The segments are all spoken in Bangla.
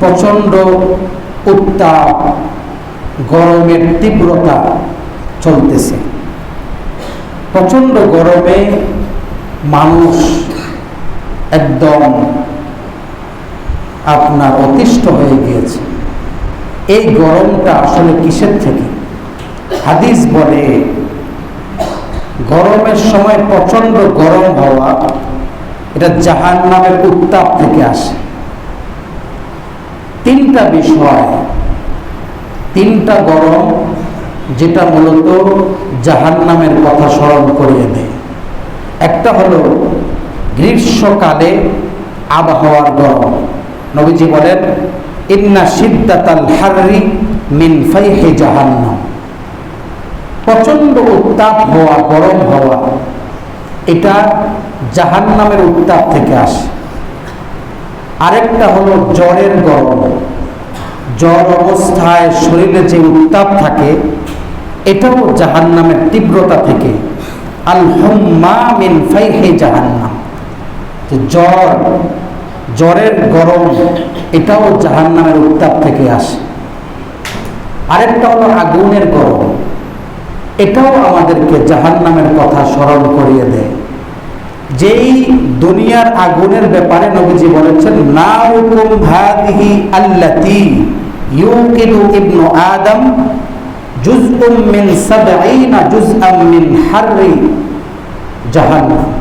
প্রচণ্ড উত্তাপ, গরমের তীব্রতা চলতেছে। প্রচণ্ড গরমে মানুষ একদম আপনার অতিষ্ঠ হয়ে গিয়েছে। এই গরমটা আসলে কিসের থেকে? হাদিস বলে গরমের সময় প্রচণ্ড গরম হওয়া এটা জাহান্নামের উত্তাপ থেকে আসে। তিনটা বিষয়, তিনটা গরম যেটা মূলত জাহান্নামের কথা স্মরণ করিয়ে দেয়। একটা হলো গ্রীষ্মকালে আবহাওয়ার গরম। নবীজি বলেন ইন্না শিদ্দাতাল হাররি মিন ফাইহি জাহান্নাম। প্রচণ্ড উত্তাপ হওয়া, গরম হওয়া, এটা জাহান্নামের উত্তাপ থেকে আসে। আরেকটা হলো জ্বরের গরম। জ্বর অবস্থায় শরীরে যে উত্তাপ থাকে এটাও জাহান্নামের তীব্রতা থেকে। আল হুম্মা মিন ফাইহি জাহান্নাম, জ্বরের গরম এটাও জাহান্নামের উত্তাপ থেকে আসে। আরেকটা হলো আগুনের গরম, এটাও আমাদেরকে জাহান্নামের কথা স্মরণ করিয়ে দেয়। যেই দুনিয়ার আগুনের ব্যাপারে নবীজি বলেছেন নারুকুম হাদিহি আল্লাতী ইউকিদু ইবনু আদম জুজউম মিন 70 জুজআম মিন হাররি জাহান্নাম।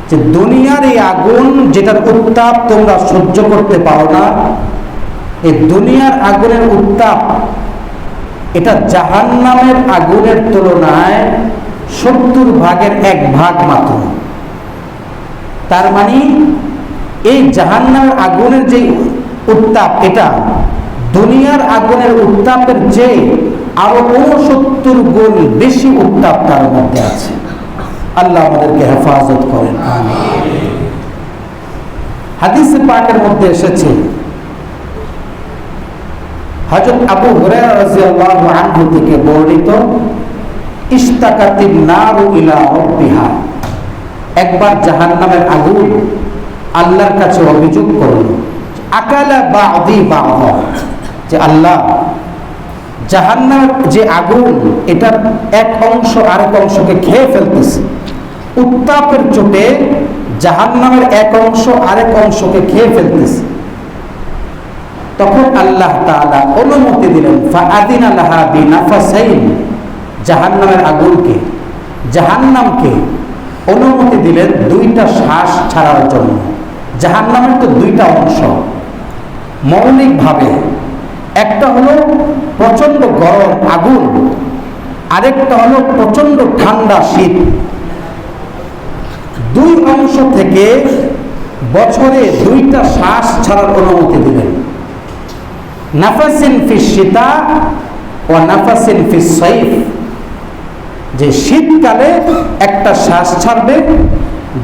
যে দুনিয়ার এই আগুন যেটার উত্তাপ তোমরা সহ্য করতে পারো না, এই দুনিয়ার আগুনের উত্তাপ এটা জাহান্নামের আগুনের তুলনায় 70 ভাগের 1 ভাগ মাত্র। তার মানে এই জাহান্নামের আগুনের যে উত্তাপ এটা দুনিয়ার আগুনের উত্তাপের চেয়ে আরো 69 গুণ বেশি উত্তাপ তার মধ্যে আছে। আল্লাহ আমাদেরকে হেফাজত করেন, আমিন। হাদিসে পাকের মধ্যে এসেছে হযরত আবু হুরায়রা রাদিয়াল্লাহু আনহু থেকে বর্ণিত ইশতাকাতিন নারু ইলা রাব্বিহা। একবার জাহান্নামের আগুন আল্লাহর কাছে অভিযোগ করল, আকালা বা'দি বা'দা, যে আল্লাহ জাহান্নামের যে আগুন এটার এক অংশ আরেক অংশকে খেয়ে ফেলতেছে। উত্তাপের চোটে জাহান্নামের এক অংশ আরেক অংশকে খেয়ে ফেলতেছে। তখন আল্লাহ তাআলা অনুমতি দিলেন, ফাআদিনা লাহা বিনাফাসাইন, জাহান্নামের আগুনকে, জাহান্নামকে অনুমতি দিলেন 2টা শ্বাস ছাড়ার জন্য। জাহান্নামের তো 2টা অংশ মৌলিকভাবে, একটা হলো প্রচন্ড গরম আগুন, আরেকটা হলো প্রচন্ড ঠান্ডা শীত। 2 অংশ থেকে বছরে 2টা শ্বাস ছাড়ার অনুমতি দিলেন। নাফাসিন ফিস শীতা ও নাফাসিন ফিস সাইফ, যে শীতকালে একটা শ্বাস ছাড়বে,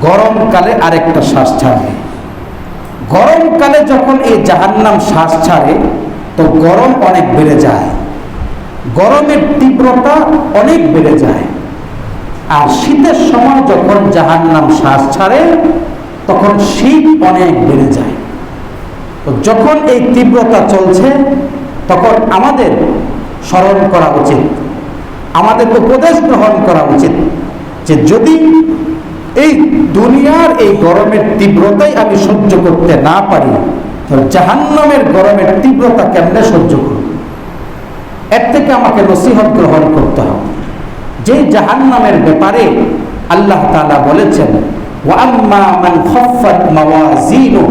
গরমকালে আরেকটা শ্বাস ছাড়বে। গরমকালে যখন এই জাহান্নাম শ্বাস ছাড়ে তো গরম অনেক বেড়ে যায়, গরমের তীব্রতা অনেক বেড়ে যায়। আর শীতের সময় যখন জাহান্নাম শ্বাস ছাড়ে তখন শীত অনেক বেড়ে যায়। তো যখন এই তীব্রতা চলছে তখন আমাদের স্মরণ করা উচিত, আমাদের উপদেশ গ্রহণ করা উচিত যে যদি এই দুনিয়ার এই গরমের তীব্রতাই আমি সহ্য করতে না পারি তো জাহান্নামের গরমের তীব্রতা কেমনে সহ্য করব? এর থেকে আমাকে নসিহত গ্রহণ করতে হবে। যে জাহান্নামের ব্যাপারে আল্লাহ তাআলা বলেছেন ওয়া আম্মা মান খাফফাত মাওয়াজিনু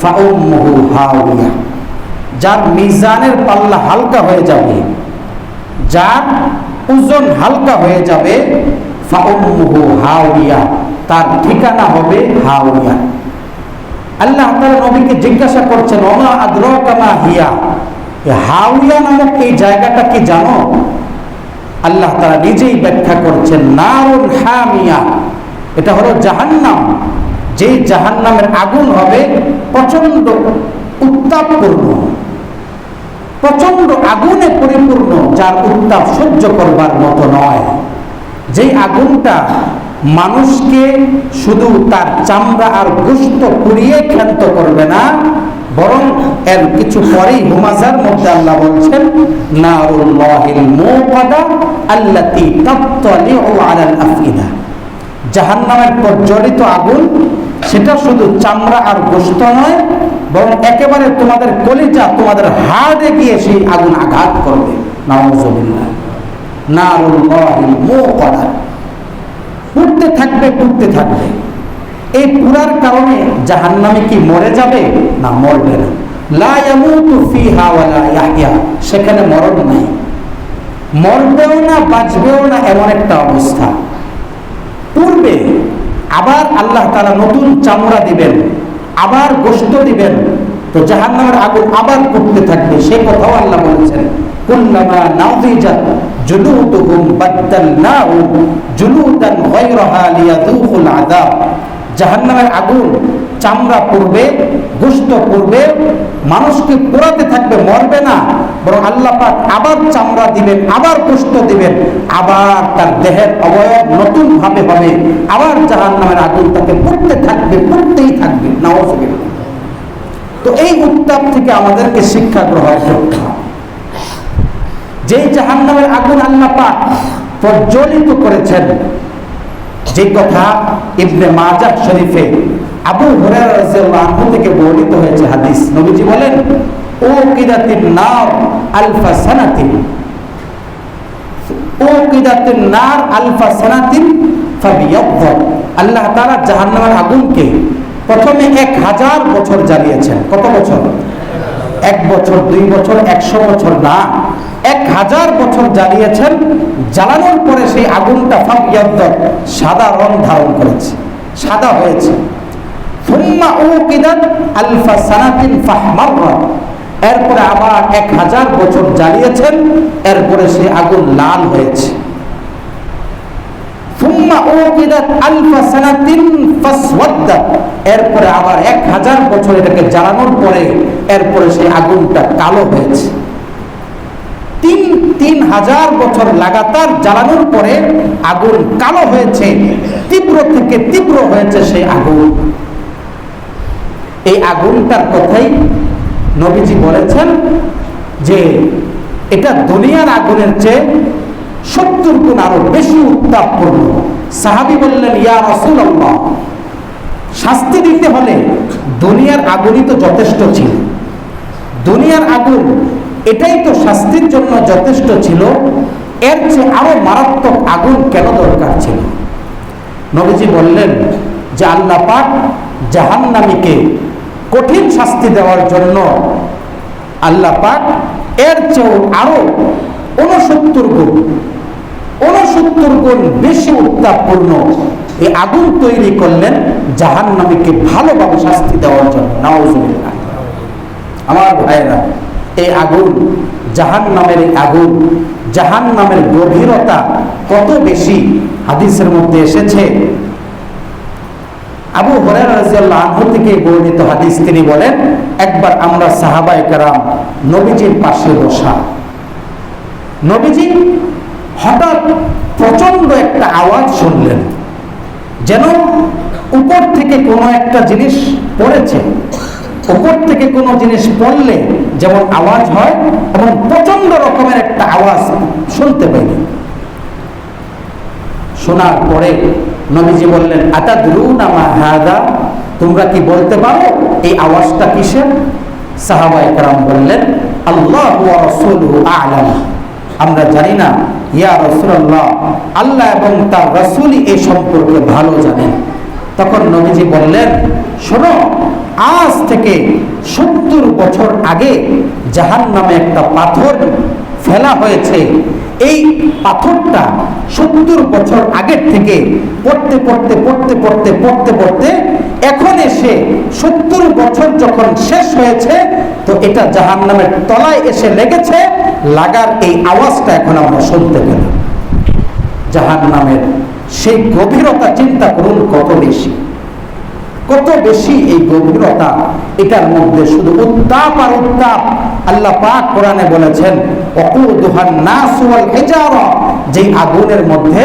ফাউম্মুহু হাওিয়া, যার মিজানের পাল্লা হালকা হয়ে যাবে, যার ওজন হালকা হয়ে যাবে, ফাউম্মুহু হাওিয়া, তার ঠিকানা হবে হাওিয়া। আল্লাহ তাআলা নবীকে জিজ্ঞাসা করছেন ওমা আদরাকা মা হিয়া, হাওিয়া নামক এই জায়গাটা কি জানো? আল্লাহ তাআলা নিজেই ব্যাখ্যা করছেন নারুন হামিয়া, এটা হলো জাহান্নাম, যে জাহান্নামের আগুন হবে প্রচন্ড উত্তাপপূর্ণ, প্রচন্ড আগুনে পরিপূর্ণ, যার উত্তাপ সহ্য করবার মতো নয়। যেই আগুনটা মানুষকে শুধু তার চামড়া আর গোশত পুড়িয়ে ক্ষান্ত করবে না, বরং এর কিছু পরেই হুমাজার মধ্যে আল্লাহ বলছেন নারুল্লাহিল মুকাদা আল্লাতী তাত্তালিউ আলাল আফইদা, জাহান্নামের প্রজ্বলিত আগুন, সেটা শুধু চামড়া আর গোশত নয়, বরং একেবারে তোমাদের কলিজা, তোমাদের হাড়ে গিয়ে সেই আগুন আঘাত করবে। নাউযুবিল্লাহ। নারুল্লাহিল মুকাদা, পুড়তে থাকবে, পুড়তে থাকবে। এই পুরার কারণে জাহান্নামে কি মরে যাবে? না, মরবে না। লা ইয়ামুতু ফিহা ওয়ালা ইয়াহইয়া, সেখানে মরণ নাই, মরবেও না, বাঁচবেও না, এমন একটা অবস্থা। পূর্বে আবার আল্লাহ তাআলা নতুন চামড়া দিবেন, আবার গোশত দিবেন, তো জাহান্নামের আগুন আবার পুড়তে থাকবে। সেই কথাও আল্লাহ বলেছেন কুল্লামা নাযিজাত জুলুদুহুম বাদদালনাহুম জুলুদান গায়রাহা লিয়াযুকুল আযাব। জাহান্নামের আগুন চামড়া পড়বে, গোশত পড়বে, মানুষকে পোড়াতে থাকবে, মরবে না, বরং আল্লাহ পাক আবার চামড়া দিবেন, আবার গোশত দিবেন, আবার তার দেহের অবয়ব নতুন ভাবে হবে, আবার জাহান্নামের আগুন তাকে পড়তে থাকবে, পড়তেই থাকবে। নাউযুবিল্লাহ। তো এই উত্তাপ থেকে আমাদেরকে শিক্ষা গ্রহণ করতে হবে। যেই জাহান্নামের আগুন আল্লাহ পাক প্রজ্বলিত করেছেন, যে কথা ইবনে মাজাহ শরীফে আবু হুরায়রা রাদিয়াল্লাহু আনহু থেকে বর্ণিত হয়েছে হাদিস, নবীজি বলেন উকিদাতিন নার আলফা সানাতিন, উকিদাতিন নার আলফা সানাতিন ফাবিয়াদ্দা। আল্লাহ তাআলা জাহান্নামের আগুনকে প্রথমে 1000 বছর জ্বালিয়েছেন। কত বছর? 1 বছর, 2 বছর, 100 বছর না, 1000 বছর জ্বালিয়েছেন। জ্বালানোর পরে সেই আগুনটা ফাবিয়াদ্দা, সাদা রং ধারণ করেছে, সাদা হয়েছে। সুম্মা উকিদাত আলফা সানাতিন ফাহমাররা, এরপরে আবার 1000 বছর জ্বালিয়েছেন, এরপরে সেই আগুন লাল হয়েছে। সুম্মা উকিদাত আলফা সানাতিন ফাসওয়াদ্দা, এরপরে আবার 1000 বছর এটাকে জ্বালানোর পরে এরপরে সেই আগুনটা কালো হয়েছে। 3000 বছর লাগাতার জ্বালানোর পরে আগুন কালো হয়েছে, তীব্র থেকে তীব্র হয়েছে সেই আগুন। এই আগুনটার কথাই নবীজি বলেছেন যে এটা দুনিয়ার আগুনের চেয়ে 70 গুণ আরো বেশি উত্তাপপূর্ণ। সাহাবী বললেন ইয়া রাসূলুল্লাহ, শাস্তি দিতে হলে দুনিয়ার আগুনই তো যথেষ্ট ছিল, দুনিয়ার আগুন এটাই তো শাস্তির জন্য যথেষ্ট ছিল, এর চেয়ে আরো মারাত্মক আগুন কেন দরকার ছিল? নবীজি বললেন যে আল্লাহ পাক জাহান্নামীকে কঠিন শাস্তি দেওয়ার জন্য আল্লাহ পাক এর চেয়ে আরো 69 গুণ বেশি উত্তাপপূর্ণ এই আগুন তৈরি করলেন জাহান্নামীকে ভালোভাবে শাস্তি দেওয়ার জন্য। নাউযুবিল্লাহ। আমার ভাইরা, এই আগুন, জাহান্নামের আগুন, জাহান্নামের গভীরতা কত বেশি হাদিসের মধ্যে এসেছে। আবু হুরায়রা রাদিয়াল্লাহু আনহু থেকে বর্ণিত হাদিস, তিনি বলেন একবার আমরা সাহাবায়ে কেরাম নবীজির পাশে বসা, নবীজি হঠাৎ প্রচন্ড একটা আওয়াজ শুনলেন, যেন উপর থেকে কোনো একটা জিনিস পড়েছে। উপর থেকে কোনো জিনিস পড়লে যেমন আওয়াজ হয়, এবং প্রচন্ড রকমের একটা আওয়াজ শুনতে পেলেন। শোনার পরে নবীজি বললেন আতাদরুনা মা হাযা, তোমরা কি বলতে পারো এই আওয়াজটা কিসের? সাহাবায়ে কেরাম বললেন আল্লাহু ওয়া রাসূলুহু আ'লাম, আমরা জানি না ইয়া রাসূলুল্লাহ, আল্লাহ এবং তার রাসূলই এই সম্পর্কে ভালো জানেন। তখন নবীজি বললেন শোনো, আজ থেকে 70 বছর আগে জাহান্নামে একটা পাথর ফেলা হয়েছে। এই পাথরটা 70 বছর আগের থেকে পড়তে পড়তে পড়তে পড়তে পড়তে পড়তে এখন এসে 70 বছর যখন শেষ হয়েছে, তো এটা জাহান্নামের তলায় এসে লেগেছে। লাগার এই আওয়াজটা এখন আমরা শুনতে পেলাম। জাহান্নামের সেই গভীরতা চিন্তা করুন, কত বেশি, কত বেশি এই গভীরতা। এটার মধ্যে শুধু উত্তাপ আর উত্তাপ। আল্লাহ পাক কোরআনে বলেছেন ওয়াকুদুহান নাস ওয়াল হিজারা, যে আগুনের মধ্যে,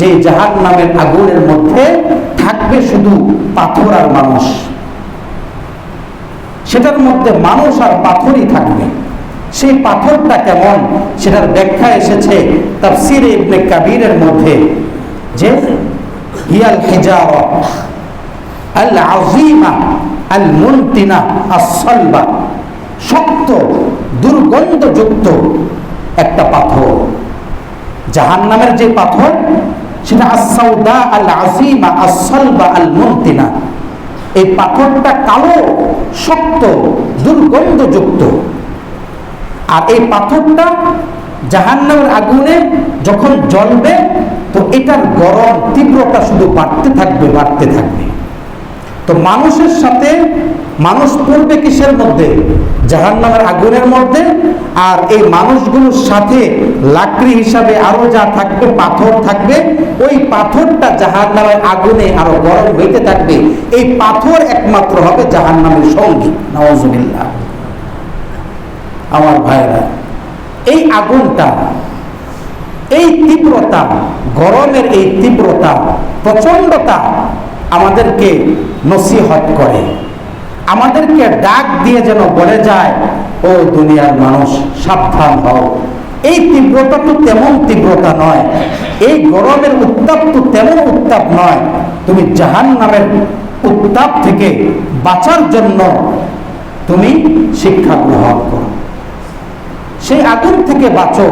যে জাহান্নামের আগুনের মধ্যে থাকবে শুধু পাথর আর মানুষ। সেটার মধ্যে মানুষ আর পাথরই থাকবে। সেই পাথরটা কেমন সেটার ব্যাখ্যা এসেছে তাফসীরে ইবনে কাবীরের মধ্যে, যে হিয়াল হিজারা আল আযীমা আল মুনতিনা আস-সালবা, শক্ত দুর্গন্ধযুক্ত একটা পাথর। জাহান্নামের যে পাথর সেটা আস-সাউদা আল আযীমা আস-সালবা আল মুনতিনা, এই পাথরটা কালো, শক্ত, দুর্গন্ধযুক্ত। আর এই পাথরটা জাহান্নামের আগুনে যখন জ্বলবে তো এটার গরম তীব্রতা শুধু বাড়তে থাকবে, বাড়তে থাকবে। তো মানুষের সাথে মানুষ পড়বে কিসের মধ্যে? জাহান্নামের আগুনের মধ্যে। আর এই মানুষগুলোর সাথে লাকড়ি হিসাবে আরো যা থাকবে, পাথর থাকবে, ওই পাথরটা জাহান্নামের আগুনে আরো গরম হইতে থাকবে। এই পাথর একমাত্র হবে জাহান্নামের সঙ্গী। নাউযুবিল্লাহ। আমার ভাইরা, এই আগুনটা, এই তীব্রতা, গরমের এই তীব্রতা, প্রচন্ডতা আমাদেরকে নসিহত করে, আমাদেরকে ডাক দিয়ে যেন বলে যায়, ও দুনিয়ার মানুষ সাবধান হও। এই তীব্রতা তো তেমন তীব্রতা নয়, এই গরমের উত্তাপ তো তেমন উত্তাপ নয়। তুমি জাহান্নামের উত্তাপ থেকে বাঁচার জন্য তুমি শিক্ষা গ্রহণ করো, সেই আগুন থেকে বাঁচো।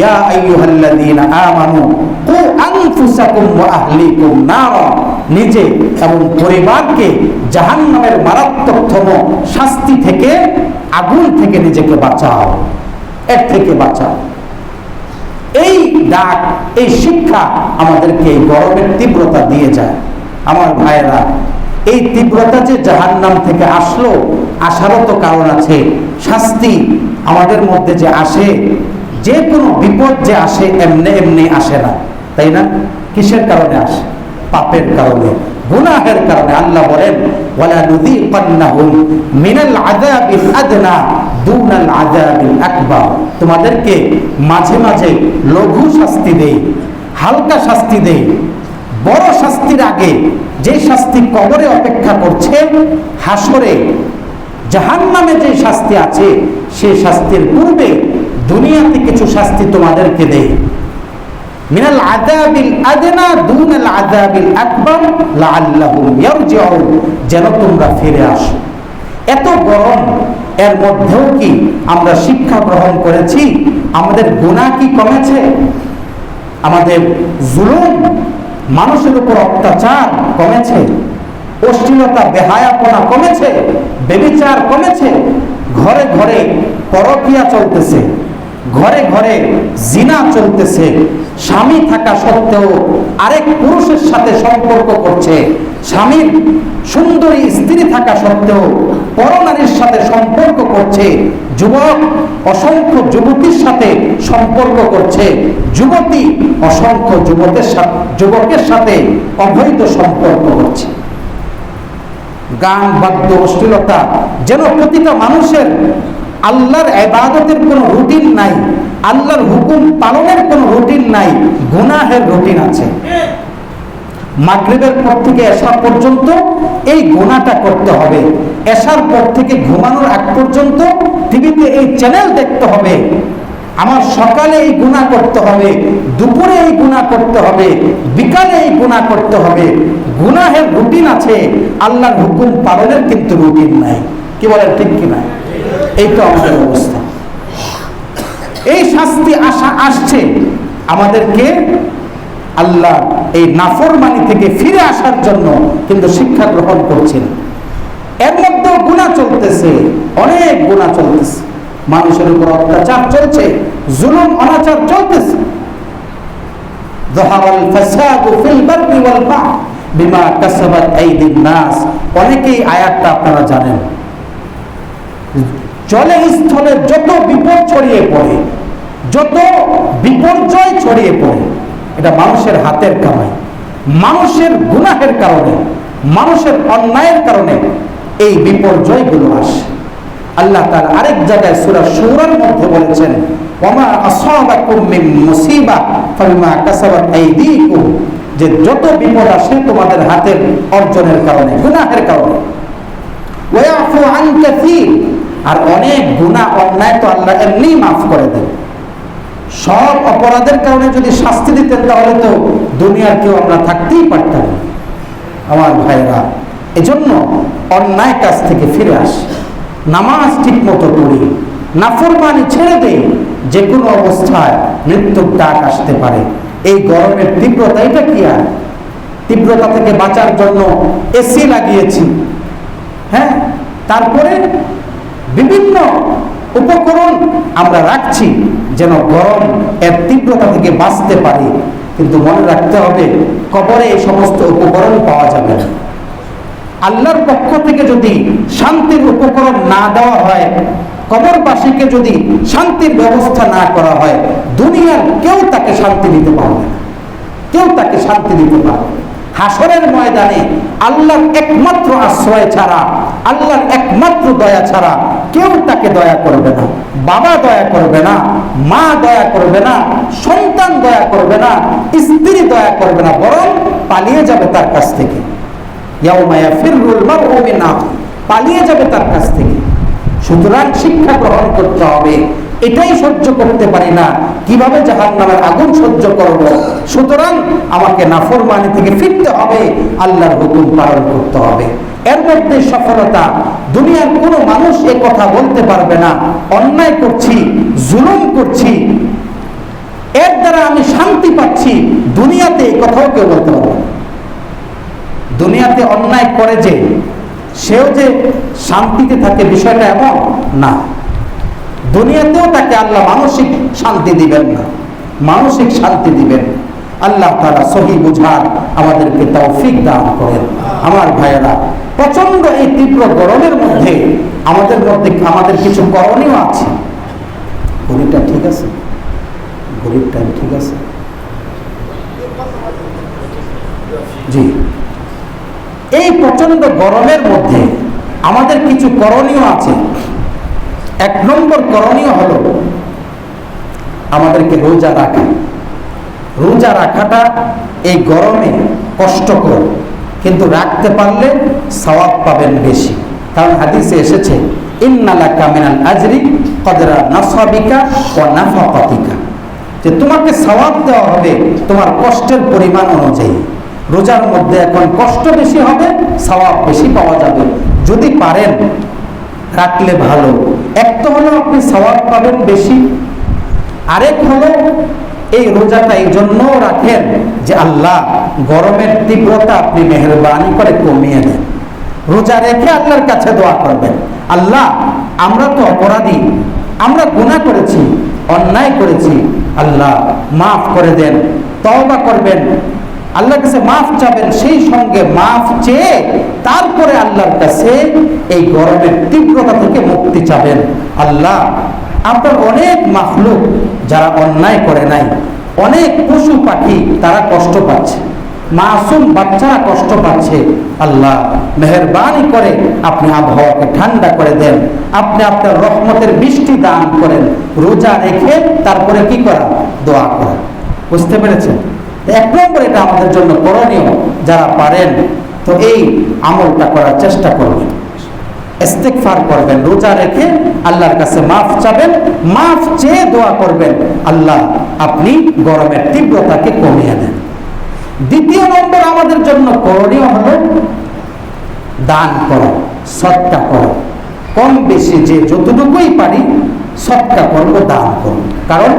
ইয়া আইয়ুহাল্লাযীনা আমানু কু আনফুসাকুম ওয়া আহলিকুম নারা, নিজে এবং পরিবারকে জাহান্নামের মারাত্মকতম শাস্তি থেকে, আগুন থেকে নিজেকে বাঁচাও, এর থেকে বাঁচাও। এই ডাক, এই শিক্ষা আমাদেরকে এই গরমের তীব্রতা দিয়ে যায়। আমার ভাইয়েরা, এই তীব্রতা যে জাহান্নাম থেকে আসলো, আসারও তো কারণ আছে। শাস্তি আমাদের মধ্যে যে আসে, যে কোনো বিপদ যে আসে এমনি এমনি আসে না, তাই না? কিসের কারণে আসে? পাপের কারণে, গুনাহের কারণে। আল্লাহ বলেন, ওয়ালা নুযীকান্নাহুম মিনাল আযাবিল আদনা দুনাল আযাবিল আকবার, তোমাদেরকে মাঝে মাঝে লঘু শাস্তি দেই, হালকা শাস্তি দেই। বড় শাস্তির আগে যে শাস্তি কবরে অপেক্ষা করছে, হাসরে জাহান্নামে যে শাস্তি আছে, সেই শাস্তির পূর্বে দুনিয়াতে কিছু শাস্তি তোমাদেরকে দেই। মিনাল আযাবিল আদনা দুনাল আযাবিল আকবার লাআল্লাহুম ইয়ারজিউন, যেন তোমরা ফিরে আসো। এত গরম, এর মধ্যেও কি আমরা শিক্ষা গ্রহণ করেছি? আমাদের গুনাহ কি কমেছে? আমাদের জুলুম, মানুষের উপর অত্যাচার কমেছে? অশ্লীলতা, বেহায়াপনা কমেছে? ব্যভিচার কমেছে? ঘরে ঘরে পরকীয়া চলতেছে, ঘরে ঘরে জিনা চলতেছে, স্বামী থাকা সত্ত্বেও আরেক পুরুষের সাথে সম্পর্ক করছে, স্বামীর সুন্দরী স্ত্রী থাকা সত্ত্বেও পরনারীর সাথে সম্পর্ক করছে, যুবক অসংখ্য যুবতীর সাথে সম্পর্ক করছে, যুবতী অসংখ্য যুবকের সাথে অবৈধ সম্পর্ক করছে। গান, বাদ্য, অশ্লীলতা, যেন প্রতিটা মানুষের আল্লাহর ইবাদতের কোনো রুটিন নাই, আল্লাহর হুকুম পালনের কোনো রুটিন নাই, গুনাহের রুটিন আছে। মাগরিবের পর থেকে এশা পর্যন্ত এই গুনাহটা করতে হবে, এশার পর থেকে ঘুমানোর আগ পর্যন্ত টিভিতে এই চ্যানেল দেখতে হবে, আমার সকালে এই গুনাহ করতে হবে, দুপুরে এই গুনাহ করতে হবে, বিকালে এই গুনাহ করতে হবে। গুনাহের রুটিন আছে, আল্লাহর হুকুম পালনের কিন্তু রুটিন নাই। কি বলেন, ঠিক কি না? এই তো আমাদের অবস্থা। এই শাস্তি আসছে আমাদেরকে আল্লাহ এই নাফরমানি থেকে ফিরে আসার জন্য, কিন্তু শিক্ষা গ্রহণ করছেন। এর মধ্যে গুনাহ চলতেছে, অনেক গুনাহ চলতেছে, মানুষের উপর অত্যাচার চলছে, জুলুম অনাচার চলতেছে। যাহারাল ফাসাদু ফিল বাররি ওয়াল বাহর বিমা কাসাবাত আইদিন নাস, অনেকেই আয়াতটা আপনারা জানেন। জলে স্থলে যত বিপদ ছড়িয়ে পড়ে, যত বিপর্যয় ছড়িয়ে পড়ে, এটা মানুষের হাতের কামাই, মানুষের গুনাহের কারণে, মানুষের অন্যায়ের কারণে এই বিপর্যয়গুলো আসে। আল্লাহ তাআলা আরেক জায়গায় সূরা শুরার মধ্যে বলেছেন, ওয়ামা আসাবাকুম মিন মুসিবা ফাবিমা কাসাবাত আইদিকুম, যে যত বিপদ আসে তোমাদের হাতের অর্জনের কারণে, গুনাহের কারণে। ওয়াফু আন কাসীর, আর অনেক গুনাহ অন্যায় তো আল্লাহ এমনি মাফ করে দেন। সব অপরাধের কারণে যদি শাস্তি দিতেন তাহলে তো দুনিয়ার কেউ আমরা থাকতেই পারতাম না। আমার ভাইরা, এজন্য অন্যায় কাজ থেকে ফিরে আসি, নামাজ ঠিক মতো পড়ি, নাফরমানি ছেড়ে দেই। যে কোনো অবস্থায় মৃত্যুর ডাক আসতে পারে। এই গরমের তীব্রতা, এটা কি আর তীব্রতা থেকে বাঁচার জন্য এসি লাগিয়েছি, হ্যাঁ, তারপরে বিভিন্ন উপকরণ আমরা রাখছি যেন গরম এর তীব্রতা থেকে বাঁচতে পারি। কিন্তু মনে রাখতে হবে, কবরে এই সমস্ত উপকরণ পাওয়া যাবে না। আল্লাহর পক্ষ থেকে যদি শান্তির উপকরণ না দেওয়া হয়, কবরবাসীকে যদি শান্তির ব্যবস্থা না করা হয়, দুনিয়ার কেউ তাকে শান্তি দিতে পারবে না, কেউ তাকে শান্তি দিতে পারবে না। হাসরের ময়দানে আল্লাহর একমাত্র আশ্রয় ছাড়া, আল্লাহর একমাত্র দয়া ছাড়া কেউ তাকে দয়া করবে না। বাবা দয়া করবে না, মা দয়া করবে না, সন্তান দয়া করবে না, স্ত্রী দয়া করবে না, বরং পালিয়ে যাবে তার কাছ থেকে। ইয়াউমা ইয়াফিরুল মারউ মিন আখিহি, পালিয়ে যাবে তার কাছ থেকে। সুতরাং শিক্ষা গ্রহণ করতে হবে। এটাই সহ্য করতে পারি না, কিভাবে জাহান্নামের আগুন সহ্য করব? সুতরাং আমাকে নাফরমানি থেকে ফিরতে হবে, আল্লাহর হুকুম পালন করতে হবে। এর মধ্যে সফলতা। দুনিয়ার কোনো মানুষ এই কথা বলতে পারবে না, অন্যায় করছি, জুলুম করছি, এর দ্বারা আমি শান্তি পাচ্ছি। দুনিয়াতে এই কথাও কেউ বলতে পারবে না। দুনিয়াতে অন্যায় করে যে সেও যে শান্তিতে থাকে, বিষয়টা এমন না। দুনিয়াতেও তাকে আল্লাহ মানসিক শান্তি দিবেন না, মানসিক শান্তি দিবেন। আল্লাহ তাআলা সহি বুঝার আমাদেরকে তৌফিক দান করেন। আমার ভাইয়েরা, প্রচন্ড এই তীব্র গরমের মধ্যে আমাদের কিছু করণীয় আছে। ঘড়িটা ঠিক আছে? ঘড়ির টাইম ঠিক আছে? জি। এই প্রচন্ড গরমের মধ্যে আমাদের কিছু করণীয় আছে। এক নম্বর করণীয় হলো আমাদেরকে রোজা রাখা। রোজা রাখাটা এই গরমে কষ্টকর, কিন্তু রাখতে পারলে সওয়াব পাবেন বেশি। কারণ হাদিসে এসেছে, ইন্না লাকা মিনাল আজরি কদরা নাসাবিকা ওয়া নাফাকাতিকা, যে তোমাকে সওয়াব দেওয়া হবে তোমার কষ্টের পরিমাণ অনুযায়ী। রোজার মধ্যে এখন কষ্ট বেশি হবে, সওয়াব বেশি পাওয়া যাবে। যদি পারেন রাখলে ভালো। এক তো হলো আপনি সওয়াব পাবেন বেশি, আরেক হলো এই রোজাটা এই জন্য রাখেন যে আল্লাহ গরমের তীব্রতা আপনি মেহেরবানি করে কমিয়ে দেন। রোজা রেখে আল্লাহর কাছে দোয়া করবেন, আল্লাহ আমরা তো অপরাধী, আমরা গুনাহ করেছি, অন্যায় করেছি, আল্লাহ মাফ করে দেন। তওবা করবেন, আল্লাহর কাছে মাফ চাবেন, সেই সঙ্গে মাফ চেয়ে তারপরে আল্লাহর কাছে এই গরমের তীব্রতা থেকে মুক্তি চাবেন। আল্লাহ আপনার অনেক মাখলুক যারা অন্যায় করে নাই, অনেক পশু পাখি তারা কষ্ট পাচ্ছে, মাসুম বাচ্চারা কষ্ট পাচ্ছে, আল্লাহ মেহেরবানি করে আপনি আবহাওয়াকে ঠান্ডা করে দেন, আপনি আপনার রহমতের বৃষ্টি দান করেন। রোজা রেখে তারপরে কি করা? দোয়া করা। বুঝতে পেরেছেন? এক নম্বর এটা আমাদের জন্য করণীয়। যারা পারেন তো এই আমলটা করার চেষ্টা করবেন, ইস্তিগফার করবেন, রোজা রেখে আল্লাহর কাছে মাফ চাবেন, মাফ চেয়ে দোয়া করবেন, আল্লাহ আপনি গরমের তীব্রতাকে কমিয়ে দেন। দ্বিতীয় নম্বর আমাদের জন্য করণীয় হলো দান করা, সদকা করা। কম বেশি যে যতটুকুই পারি সদকা করব, দান করব। কারণ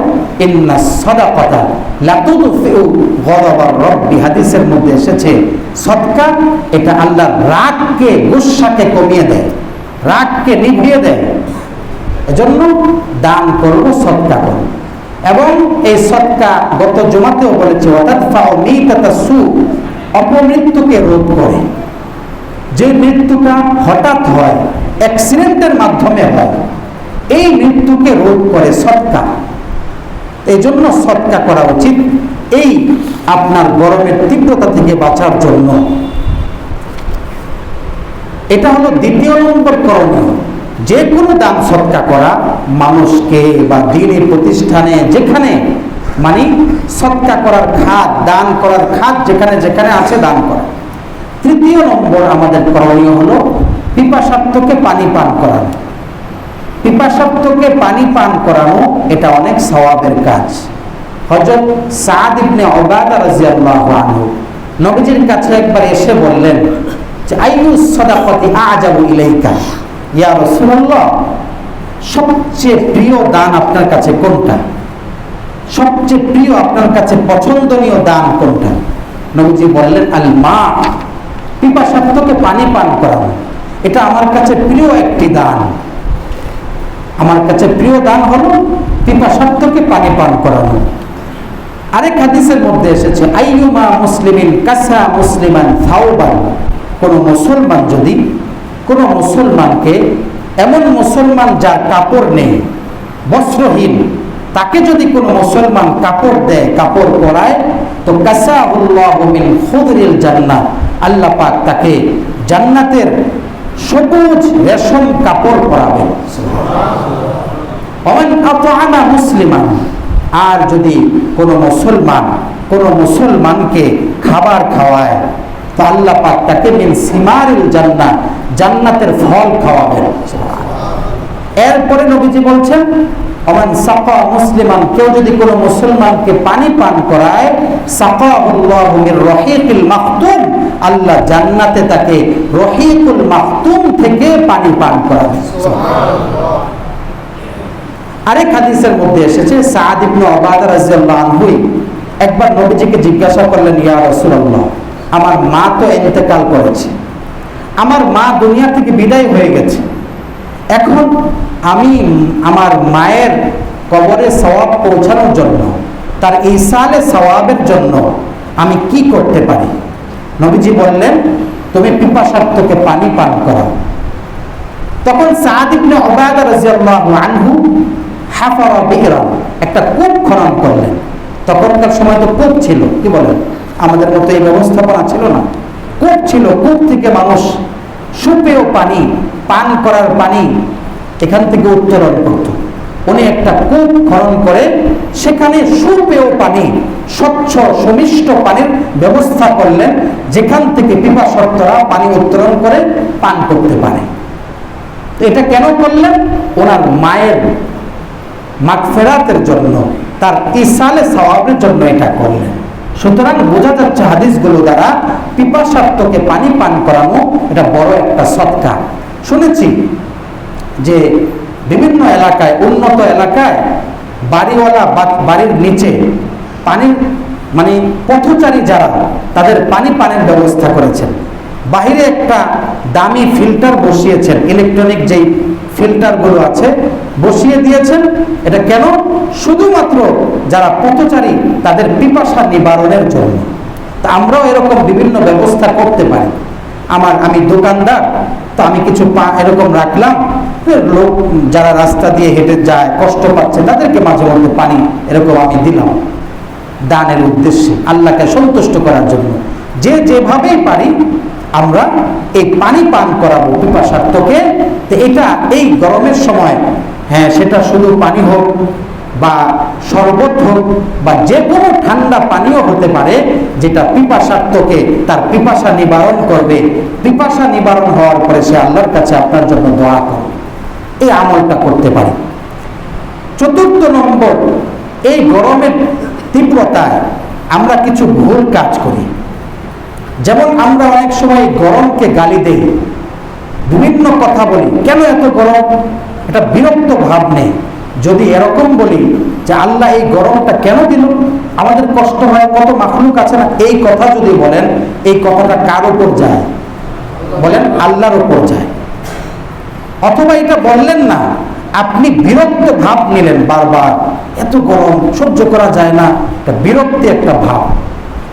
ইন্নাস সাদাকাতা লা তুদফিউ গযবার রাব্বি, হাদিসের মধ্যে এসেছে সদকা এটা আল্লাহর রাগকে, গুসাকে কমিয়ে দেয়, রাগকে নিভিয়ে দেয়। এজন্য দান করব, সদকা করব। এবং এই সদকা গত জুমাতেও বলেছে, ওয়াতাদফাউ মিতাতাস সু, অপমৃত্যুকে রোধ করে। যে মৃত্যুটা হঠাৎ হয়, অ্যাক্সিডেন্টের মাধ্যমে হয়, এই মৃত্যুকে রোধ করে সদকা। এই জন্য সদকা করা উচিত এই আপনার গরমের তীব্রতা থেকে বাঁচার জন্য। এটা হলো দ্বিতীয় নম্বর করণীয়। যে কোনো দান সদকা করা, মানুষকে বা দ্বীনি প্রতিষ্ঠানে যেখানে মানে সদকা করার খাত, দান করার খাত যেখানে যেখানে আছে দান করা। তৃতীয় নম্বর আমাদের করণীয় হলো পিপাসার্থকে পানি পান করানো। পিপাসার্থকে পানি পান করানো এটা অনেক সওয়াবের কাজ। হযরত সাদ ইবনে উবাদা রাদিয়াল্লাহু আনহু নবীজির কাছে একবার এসে বললেন যে আইয়ুস সাদাকাতি আ'জাবু ইলাইকা, ইয়া রাসূলুল্লাহ, সবচেয়ে প্রিয় দান আপনার কাছে কোনটা? সবচেয়ে প্রিয় আপনার কাছে পছন্দনীয় দান কোনটা? নবীজি বললেন আল মা, পিপাসার্থকে পানি পান করানো, এটা আমার কাছে প্রিয় একটি দান। আমার কাছে প্রিয় দান হলো পিপাসার্থকে পানি পান করানো। আরেক হাদিসের মধ্যে এসেছে আইয়ুমা মুসলিমিন কাসা মুসলিমান সাওবান, কোন মুসলমান যদি কোন মুসলমানকে, এমন মুসলমান যার কাপড় নেই, বস্ত্রহীন, তাকে যদি কোনো মুসলমান কাপড় দেয়, কাপড় পরায়, তো কাসাহুল্লাহু মিন খুদরিল জান্নাহ, আল্লাহ পাক তাকে জান্নাতের সবুজ রেশম কাপড় পরাবেন। ওমান আতআমা মুসলিমান, আর যদি কোনো মুসলমানকে খাবার খাওয়ায়, তো আল্লাহ পাক তাকে মিন সিমারিল জান্নাহ, জান্নাতের ফল খাওয়াবেন। এরপরে নবীজি বলছেন ওমান সাকা মুসলিমান, কেউ যদি কোনো মুসলমানকে পানি পান করায়, সাকাহুল্লাহু মির রহিকুল মাখতুম, আল্লাহ জান্নাতে তাকে রহিকুল মাখতুম থেকে পানি পান করাবে। সুবহানাল্লাহ। আরেক হাদিসের মধ্যে এসেছে সাদ ইবনে উবাদা রাদিয়াল্লাহু আনহু একবার নবীজিকে জিজ্ঞাসা করলেন, ইয়া রাসূলুল্লাহ, আমার মা তো ইন্তেকাল করেছে, আমার মা দুনিয়া থেকে বিদায় হয়ে গেছে, এখন আমি আমার মায়ের কবরে সওয়াব পৌঁছানোর জন্য, তার ইসালে সওয়াবের জন্য আমি কি করতে পারি? নবীজি বললেন, তুমি পিপাসার্থকে পানি পান করাও। তখন সাদ ইবনে উবাদা রাদিয়াল্লাহু আনহু হাফারা বিহরা, একটা কূপ খনন করলেন। তখনকার সময় তো কূপ ছিল, কি বলেন, আমাদের মতো এই ব্যবস্থাপনা ছিল না। কূপ ছিল, কূপ থেকে মানুষ সুপেয় পানি, পান করার পানি এখান থেকে উত্তোলন করত। উনি একটা কূপ খনন করে সেখানে সুপেয় পানি, স্বচ্ছ সুমিষ্ট পানির ব্যবস্থা করলেন, যেখান থেকে পিপাসার্তরা পানি উত্তোলন করে পান করতে পারে। এটা কেন করলেন? ওনার মায়ের মাগফিরাতের জন্য, তার ইসালে সওয়াবের জন্য এটা করলেন। সুতরাং বোঝা যাচ্ছে হাদিসগুলো দ্বারা পিপাসার্তকে পানি পান করানো এটা বড় একটা সদকা। শুনেছি যে বিভিন্ন এলাকায়, উন্নত এলাকায় বাড়িওয়ালা বাড়ির নিচে পানির মানে পথচারী যারা, তাদের পানের ব্যবস্থা করেছেন। বাহিরে একটা দামি ফিল্টার বসিয়েছেন, ইলেকট্রনিক যেই ফিল্টারগুলো আছে বসিয়ে দিয়েছেন। এটা কেন? শুধুমাত্র যারা পথচারী তাদের পিপাসা নিবারণের জন্য। তা আমরাও এরকম বিভিন্ন ব্যবস্থা করতে পারি। আমি দোকানদার, তো আমি কিছু এরকম রাখলাম, লোক যারা রাস্তা দিয়ে হেঁটে যায়, কষ্ট পাচ্ছে, তাদেরকে মাঝে মধ্যে পানি এরকম আমি দিলাম, দানের উদ্দেশ্যে, আল্লাহকে সন্তুষ্ট করার জন্য। যে যেভাবেই পারি আমরা এই পানি পান করাবো পিপাসার্থকে। তো এটা এই গরমের সময়, হ্যাঁ, সেটা শুধু পানি হোক বা শরবত হোক বা যে কোনো ঠান্ডা পানীয় হতে পারে, যেটা পিপাসার্থকে তার পিপাসা নিবারণ করবে। পিপাসা নিবারণ হওয়ার পরে সে আল্লাহর কাছে আপনার জন্য দোয়া করবে। এই আমলটা করতে পারি। চতুর্থ নম্বর, এই গরমের তীব্রতায় আমরা কিছু ভুল কাজ করি। যেমন আমরা অনেক সময় গরমকে গালি দেই, বিভিন্ন কথা বলি, কেন এত গরম, এটা বিরক্ত ভাব নেই। যদি এরকম বলি যে আল্লাহ এই গরমটা কেন দিল, আমাদের কষ্ট হয়, কত মাখলুক আছে না, এই কথা যদি বলেন, এই কথাটা কার উপর যায়? বলেন আল্লাহর উপর যায়। অথবা এটা বললেন না, আপনি বিরক্ত ভাব নিলেন, বারবার এত গরম সহ্য করা যায় না, এটা বিরক্তি একটা ভাব,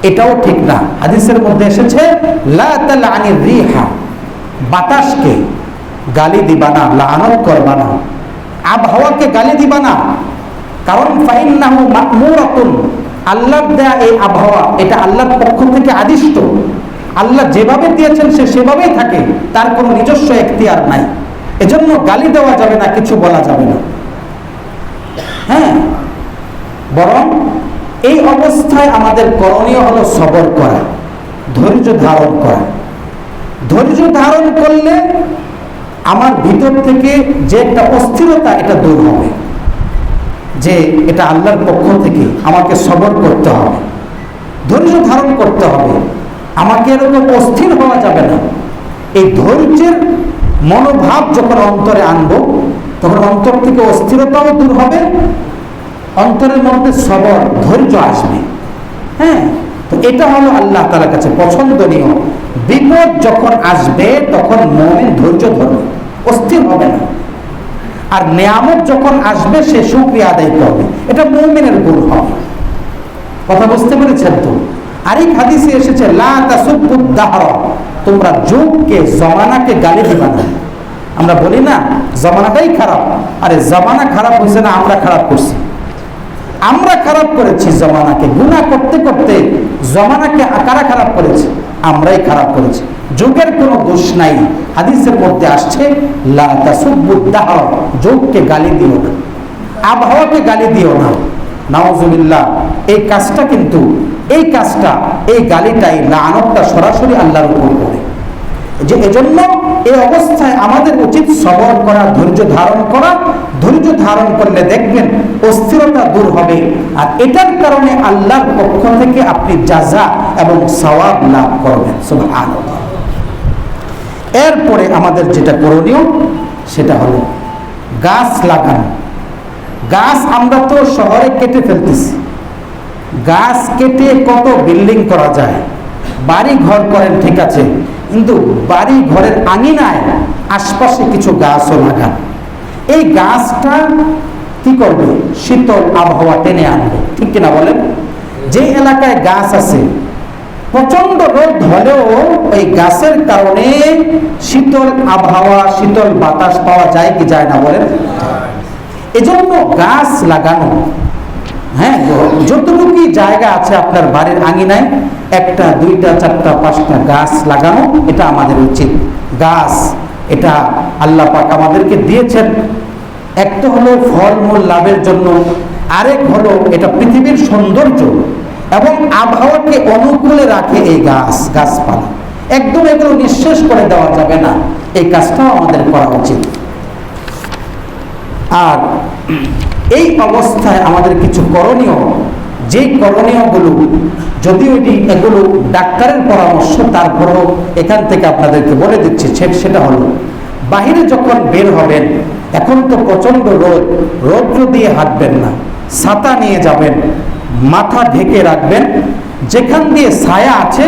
এটাও ঠিক না। হাদিসের মধ্যে এসেছে লা তালআনির রিহা, বাতাসকে গালি দিবা না, লানত করবা না, আবহাওয়াকে গালি দিবা না। কারণ ফাইন্নাহু মা'মুরাতুন, আল্লাহর দেয়া এই আবহাওয়া, এটা আল্লাহর পক্ষ থেকে আদিষ্ট। আল্লাহ যেভাবে দিয়েছেন সে সেভাবেই থাকে, তার কোনো নিজস্ব এখতিয়ার নাই। এজন্য গালি দেওয়া যাবে না, কিছু বলা যাবে না। হ্যাঁ, বরং এই অবস্থায় আমাদের করণীয় হলো সবর করা, ধৈর্য ধারণ করা। ধৈর্য ধারণ করলে আমার ভিতর থেকে যে একটা অস্থিরতা এটা দূর হবে, যে এটা আল্লাহর পক্ষ থেকে, আমাকে সবর করতে হবে, ধৈর্য ধারণ করতে হবে, আমাকে এরকম অস্থির হওয়া যাবে না। এই ধৈর্যের মনোভাব যখন অন্তরে আনবো, তখন অন্তর থেকে অস্থিরতাও দূর হবে, অন্তরের মধ্যে সবর ধৈর্য আসবে। হ্যাঁ, তো এটা হলো আল্লাহ তাআলার কাছে পছন্দনীয়। বিপদ যখন আসবে তখন মুমিন ধৈর্য ধরবে, অস্থির হবে না। আর নেয়ামত যখন আসবে সে শুকরিয়া আদায় করবে, এটা মুমিনের গুণ হবে। কথা বুঝতে পেরেছেন তো? আরেক হাদিসে এসেছে লা তাসুব্বুদ দাহরা, তোমরা যুগকে, জমানাকে গালি দিবা না। আমরা বলি না জমানাটাই খারাপ, আরে জমানা খারাপ হয়েছে না, আমরা খারাপ করছি। আমরা খারাপ করেছি জমানাকে, গুনাহ করতে করতে জমানাকে কারা খারাপ করেছে? আমরাই খারাপ করেছি। যুগের কোনো দোষ নাই। হাদিসের মধ্যে আসছে লা তাসুব্বুদ দাহরা, যুগকে গালি দিও না, আবহাওয়াকে গালি দিও না। নাউজুবিল্লাহ, এই কাজটা কিন্তু, এই গালিটাই, লাআনতটা সরাসরি আল্লাহর উপর পড়ে। যে এজন্য এই অবস্থায় আমাদের উচিত সবর করা, ধৈর্য ধারণ করা। ধৈর্য ধারণ করলে দেখবেন অস্থিরতা দূর হবে, আর এটার কারণে আল্লাহর পক্ষ থেকে আপনি জাযা এবং সওয়াব লাভ করবেন। সুবহানাল্লাহ। এরপরে আমাদের যেটা করণীয় সেটা হলো গাছ লাগানো। গাছ আমরা তো শহরে কেটে ফেলতেছি, গাছ কেটে কত বিল্ডিং করা যায়, বাড়ি ঘর করেন, ঠিক আছে, কিন্তু বাড়ি ঘরের আঙিনায় আশপাশে কিছু গাছও লাগান। এই গাছটা কি করবে? শীতল আবহাওয়া টেনে আনবে, ঠিক কিনা বলেন? যে এলাকায় গাছ আছে, প্রচন্ড রোদ হলেও ওই গাছের কারণে শীতল আবহাওয়া, শীতল বাতাস পাওয়া যায় কি যায় না বলেন? এজন্য গাছ লাগানো, হ্যাঁ, যতটুকু জায়গা আছে আপনার বাড়ির আঙিনায় একটা, দুইটা, চারটা, পাঁচটা গাছ লাগানো, এটা আমাদের উচিত। গাছ এটা আল্লাহ পাক আমাদেরকে দিয়েছেন, এক তো হলো ফলমূল লাভের জন্য, আরেক হলো এটা পৃথিবীর সৌন্দর্য এবং আবহাওয়াকে অনুকূলে রাখে এই গাছপালা। একদম এগুলো নিঃশেষ করে দেওয়া যাবে না, এই কাজটাও আমাদের করা উচিত। আর এই অবস্থায় আমাদের কিছু করণীয়, যে করণীয়গুলো যদিও এগুলো ডাক্তারের পরামর্শ, তারপরেও এখান থেকে আপনাদেরকে বলে দিচ্ছি, সেটা হলো বাহিরে যখন বের হবেন, এখন তো প্রচন্ড রৌদ্র দিয়ে হাঁটবেন না, ছাতা নিয়ে যাবেন, মাথা ঢেকে রাখবেন, যেখান দিয়ে ছায়া আছে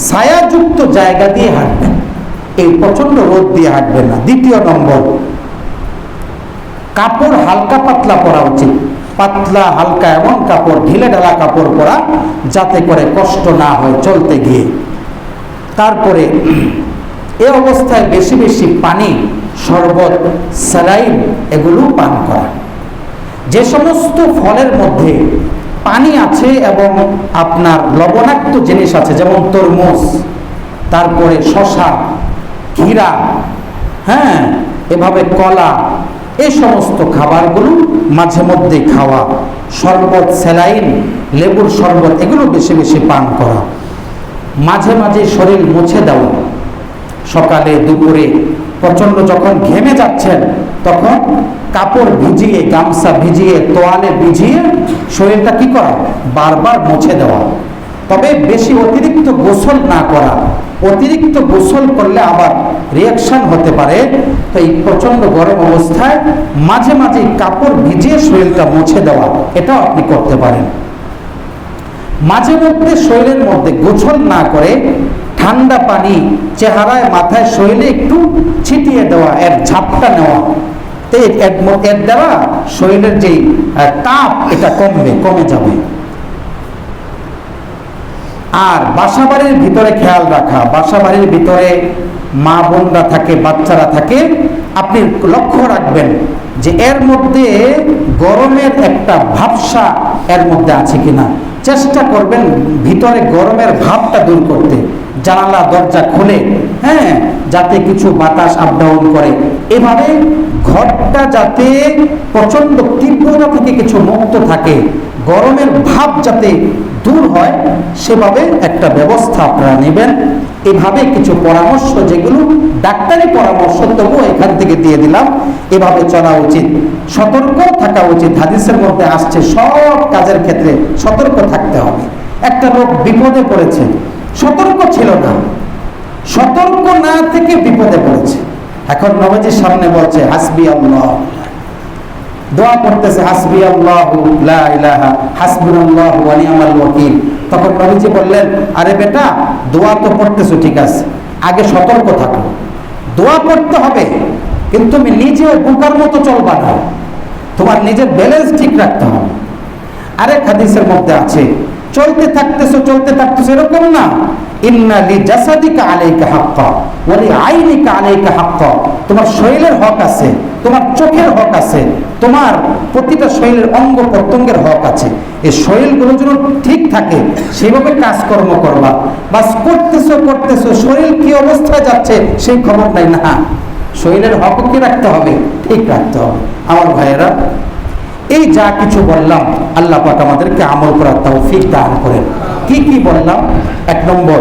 ছায়াযুক্ত জায়গা দিয়ে হাঁটবেন, এই প্রচন্ড রোদ দিয়ে হাঁটবেন না। দ্বিতীয় নম্বর, কাপড় হালকা পাতলা পরা উচিত, পাতলা হালকা এমন কাপড়, ঢিলে ঢালা কাপড় পরা যাতে করে কষ্ট না হয় চলতে গিয়ে। তারপরে এই অবস্থায় বেশি বেশি পানি, শরবত, স্যালাইন এগুলো পান করা। যে সমস্ত ফলের মধ্যে পানি আছে এবং আপনার লবণাক্ত জিনিস আছে, যেমন তরমুজ, তারপরে শসা, ঘিরা, হ্যাঁ, এভাবে কলা, এই সমস্ত খাবারগুলো মাঝে মধ্যে খাওয়া। শরবত, স্যালাইন, লেবুর শরবত এগুলো বেশি বেশি পান করা। মাঝে মাঝে শরীর মুছে দেওয়া, সকালে দুপুরে প্রচন্ড যখন ঘেমে যাচ্ছেন তখন কাপড় ভিজিয়ে, গামছা ভিজিয়ে, তোয়ালে ভিজিয়ে শরীরটা কি করা? বারবার মুছে দেওয়া। তবে বেশি অতিরিক্ত গোসল না করা, অতিরিক্ত গোসল করলে আবার রিয়াকশন হতে পারে। তো এই প্রচন্ড গরম অবস্থায় মাঝে মাঝে কাপড় ভিজিয়ে শরীরটা মুছে দেওয়া, এটাও আপনি করতে পারেন। মাঝে মধ্যে শরীরের মধ্যে গোসল না করে ঠান্ডা পানি চেহারায়, মাথায়, শরীরে একটু ছিটিয়ে দেওয়া, এর ঝাপটা নেওয়া, এর দ্বারা শরীরের যে তাপ এটা কমে যাবে। আর বাসাবাড়ির ভিতরে খেয়াল রাখা, বাসাবাড়ির ভিতরে মা বোনরা থাকে, বাচ্চারা থাকে, আপনি লক্ষ্য রাখবেন যে এর মধ্যে গরমের একটা ভাবসা এর মধ্যে আছে কিনা। চেষ্টা করবেন ভিতরে গরমের ভাবটা দূর করতে, জানালা দরজা খুলে, হ্যাঁ, যাতে কিছু বাতাস আপ ডাউন করে, এভাবে ঘরটা যাতে প্রচন্ড তীব্রতা থেকে কিছু মুক্ত থাকে, গরমের ভাব যাতে দূর হয়, সেভাবে একটা ব্যবস্থা আপনারা নেবেন। এভাবে কিছু পরামর্শ, যেগুলো ডাক্তারি পরামর্শ, তবুও এখান থেকে দিয়ে দিলাম। এভাবে চলা উচিত, সতর্ক থাকা উচিত। হাদিসের মধ্যে আসছে সব কাজের ক্ষেত্রে সতর্ক থাকতে হবে। একটা লোক বিপদে পড়েছে, সতর্ক ছিল না, সতর্ক না থেকে বিপদে পড়েছে। এখন নবীজির সামনে বলছে হাসবি আল্লাহ, দোয়া করতেছে হাসবি আল্লাহু লা ইলাহা হাসবুনাল্লাহু ওয়া নি'মাল ওয়াকিল। তখন নবীজি বললেন, আরে বেটা, দোয়া তো পড়তেছো ঠিক আছে, আগে সতর্ক থাকো। দোয়া করতে হবে, কিন্তু তুমি নিজেও বোকার মতো চলবা না, তোমার নিজের ব্যালেন্স ঠিক রাখতে হবে। আরেক হাদিসের মধ্যে আছে, চলতে থাকতেছো এরকম না, ইন্না লিজাসাদিকা আলাইকা হাক্কা ওয়া লিআইনিকা আলাইকা হাক্কা। তোমার শরীরের হক আছে, তোমার চোখের হক আছে, তোমার প্রতিটা শরীরের অঙ্গ প্রত্যঙ্গের হক আছে। এই শরীরগুলো যেন ঠিক থাকে সেইভাবে কাজকর্ম করবা। বাস করতেছো, শরীর কি অবস্থায় যাচ্ছে সেই খবর নাই না, শরীরের হক কি রাখতে হবে, ঠিক রাখতে হবে। আমার ভাইয়েরা, এই যা কিছু বললাম, আল্লাহ পাক আমাদেরকে আমল করার তৌফিক দান করেন। কি কি বললাম? 1 নম্বর,